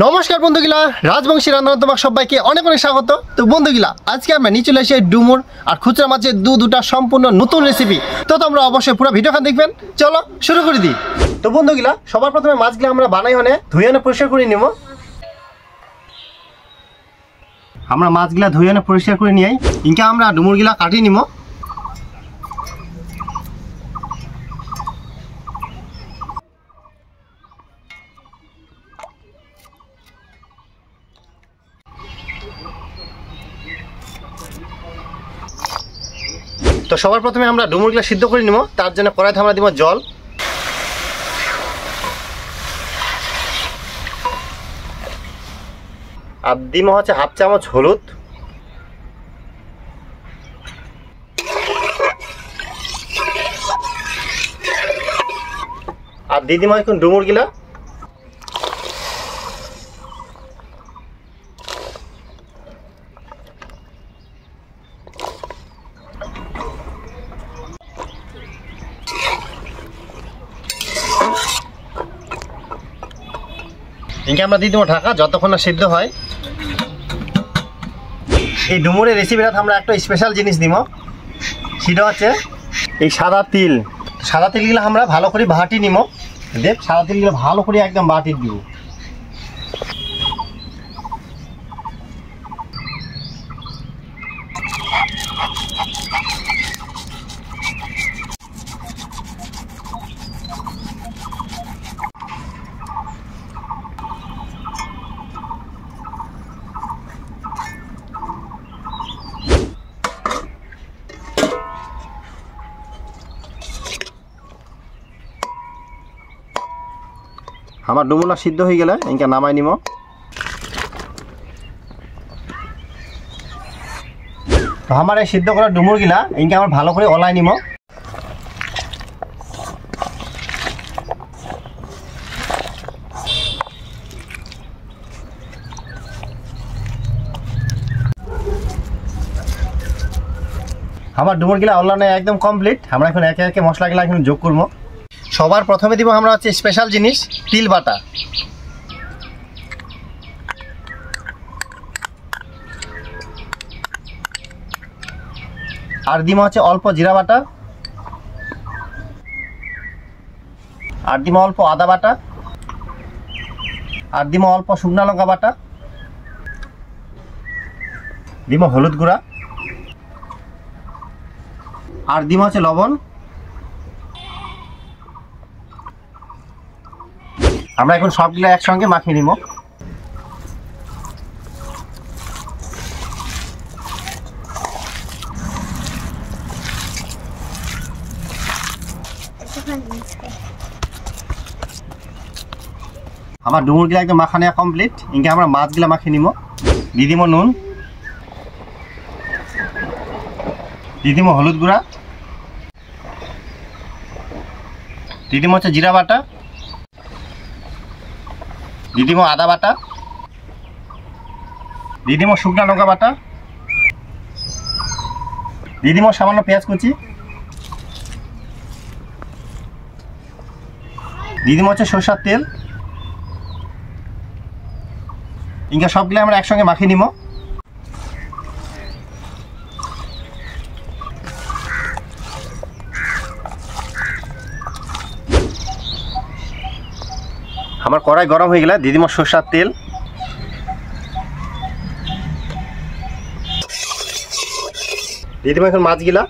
নমস্কার বন্ধুগুলা, রাজবংশী রান্না তোমার সবাইকে অনেক অনেক স্বাগত। তো বন্ধুগুলা, আজকে আমরা নিয়ে চলে আসি ডুমুর আর খুচরা মাছের দুটা সম্পূর্ণ নতুন রেসিপি। তো তোমরা অবশ্যই পুরো ভিডিওটা দেখবেন। চলো শুরু করে দিই। তো বন্ধুগুলা, সবার প্রথমে মাছগুলো আমরা বানাই ধুয়ে পরিষ্কার করে নিব। আমরা মাছগুলা ধুয়ে পরিষ্কার করে নিয়ে ইনকা আমরা ডুমুরগুলা কাটিয়ে নিব। তো সবার প্রথমে আমরা ডুমুরগুলা সিদ্ধ করে নিব। তার জন্য কড়াইতে আমরা দিব জল, আর দিব হচ্ছে হাফ চামচ হলুদ, আর দিয়ে দিব এখন ডুমুরগুলা। ইনকে আমরা দিয়ে দেবো ঢাকা যতক্ষণ না সিদ্ধ হয়। এই ডুমুরের রেসিপিটা আমরা একটা স্পেশাল জিনিস দিব, সেটা হচ্ছে এই সাদা তিল। সাদা তিলগুলো আমরা ভালো করে বাটি নিব। দেখ, সাদা তিলগুলো ভালো করে একদম বাটি দিব। আমার ডুমুরটা সিদ্ধ হয়ে গেলে ইনকা নামাই নিব। তো আমার এই সিদ্ধ করা ডুমুরগুলা ইনকা আমার ভালো করে ওলাই নিব। আমার ডুমুরগুলা ওলানো একদম কমপ্লিট। আমরা এখন একে একে মশলাগুলা এখন যোগ করব। সবার প্রথমে দিব আমরা হচ্ছে স্পেশাল জিনিস তিল বাটা, আর দিব হচ্ছে অল্প জিরা বাটা, আর দিব অল্প আদা বাটা, আর দিব অল্প শুকনা লঙ্কা বাটা, দিব হলুদ গুঁড়া, আর দিব হচ্ছে লবণ। আমরা এখন সবগুলো একসঙ্গে মাখিয়ে নিব। আমার ডুমুরগুলো একদম মাখা নেওয়া কমপ্লিট। ইনকে আমরা মাছগুলো মাখিয়ে নিব। দিয়ে দিব নুন, দিয়ে দিব হলুদ গুঁড়া, দিয়ে দিব হচ্ছে জিরা বাটা, দিয়ে দিব আদা বাটা, দিয়ে দিব শুকনা লঙ্কা বাটা, দিয়ে দিব সামান্য পেঁয়াজ কুচি, দিয়ে দিব হচ্ছে সরষের তেল। ইনকা সবগুলো আমরা একসঙ্গে মাখিয়ে নিব। আমার কড়াই গরম হয়ে গেলে দিয়ে দিব সরষের তেল, দিয়ে দিব এখন মাছগুলা।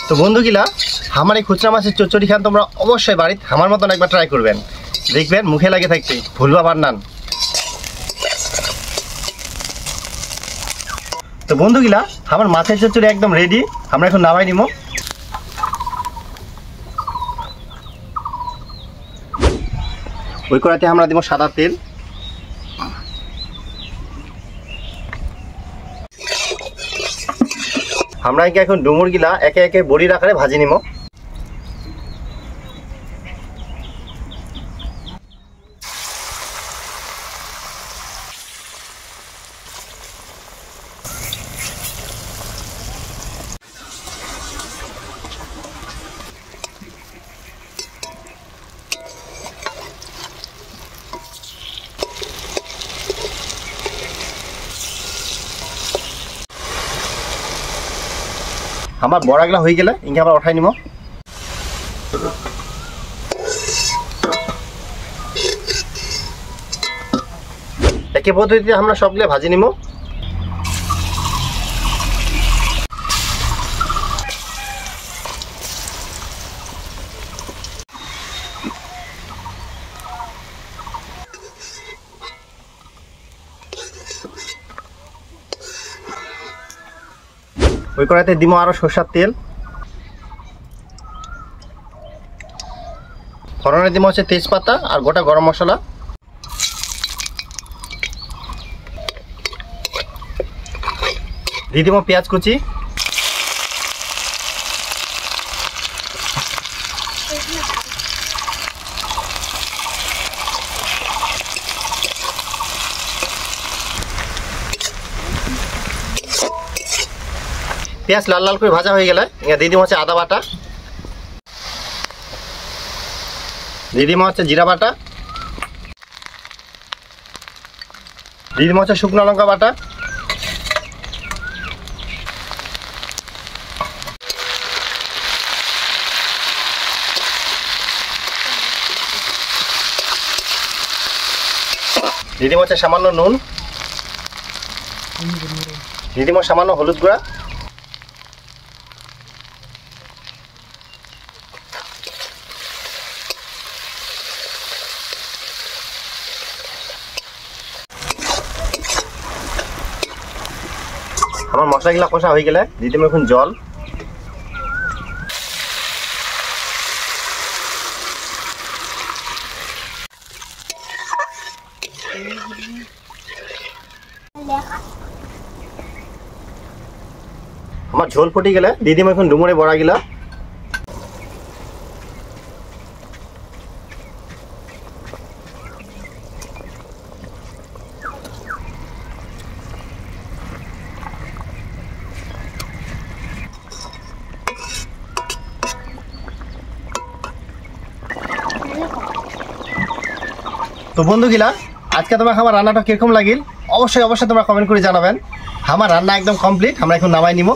তো বন্ধুগুলা, আমার এই খুচরা মাছের চচ্চড়ি খান তোমরা অবশ্যই বাড়িতে আমার মতন একবার ট্রাই করবেন, দেখবেন মুখে লাগে থাকবে ভুলবা বান্নান। তো বন্ধুগুলা, আমার মাছের চচ্চড়ি একদম রেডি। আমরা এখন নামাই নিব। ওই কড়াইতে আমরা দিব সাদা তেল, আমরা এখন ডুমুরগুলা একে একে বড়ির আকারে ভাজি নিব। আমার বড়াগুলা হয়ে গেলে ইনকে আবার উঠাই নিব। একই পদ্ধতিতে আমরা সবগুলো ভাজি নিব। ওই কড়াইতে দিব আরো সরষের তেল, ফোড়নে দিব হচ্ছে তেজপাতা আর গোটা গরম মশলা, দিয়ে দিব পেঁয়াজ কুচি, পেঁয়াজ লাল লাল করে ভাজা হয়ে গেলে দিয়ে দিব হচ্ছে আদা বাটা, দিয়ে দিব হচ্ছে জিরা বাটা, দিয়ে দিব হচ্ছে শুকনো লঙ্কা বাটা, দিয়ে দিব হচ্ছে সামান্য নুন, দিয়ে দিব সামান্য হলুদ গুঁড়া, আমার মশলাগুলা কষা হয়ে গেলে দিয়ে দিব এখন জল, আমার ঝোল ফুটে গেলে দিয়ে দিব এখন ডুমুরে বড়া গিলা, তো বন্ধুগিলা আজকে তোমাকে আমার রান্নাটা কিরকম লাগিল অবশ্যই অবশ্যই তোমরা কমেন্ট করে জানাবেন। আমার রান্না একদম কমপ্লিট, আমরা এখন নামাই নিব।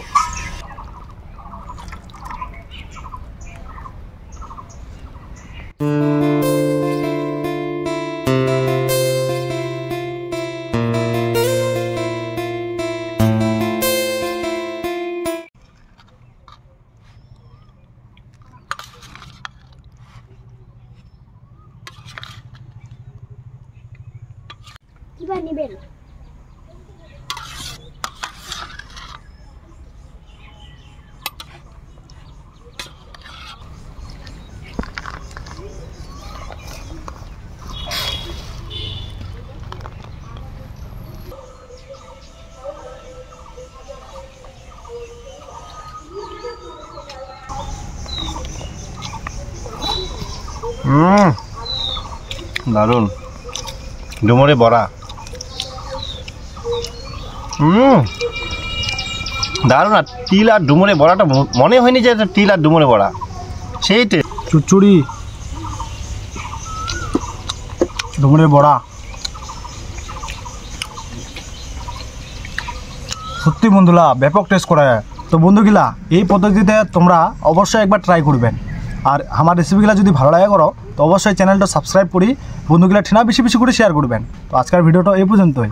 নিবেন দারুন ডুমুরে বড়া, দারুন। আর তিল আর ডুমুরে বড়াটা মনে হয়নি যে এটা তিল আর ডুমুরে বড়া, সেইটা চুচুড়ি ডুমুরের বড়া সত্যি বন্ধুরা ব্যাপক টেস্ট করে। তো বন্ধুগুলা এই পদ্ধতিতে তোমরা অবশ্যই একবার ট্রাই করবেন। আর আমার রেসিপিগুলো যদি ভালো লাগে করো তো অবশ্যই চ্যানেলটা সাবস্ক্রাইব করি, বন্ধুগুলা ঠিনা বেশি বেশি করে শেয়ার করবেন। তো আজকের ভিডিওটা এই পর্যন্তই।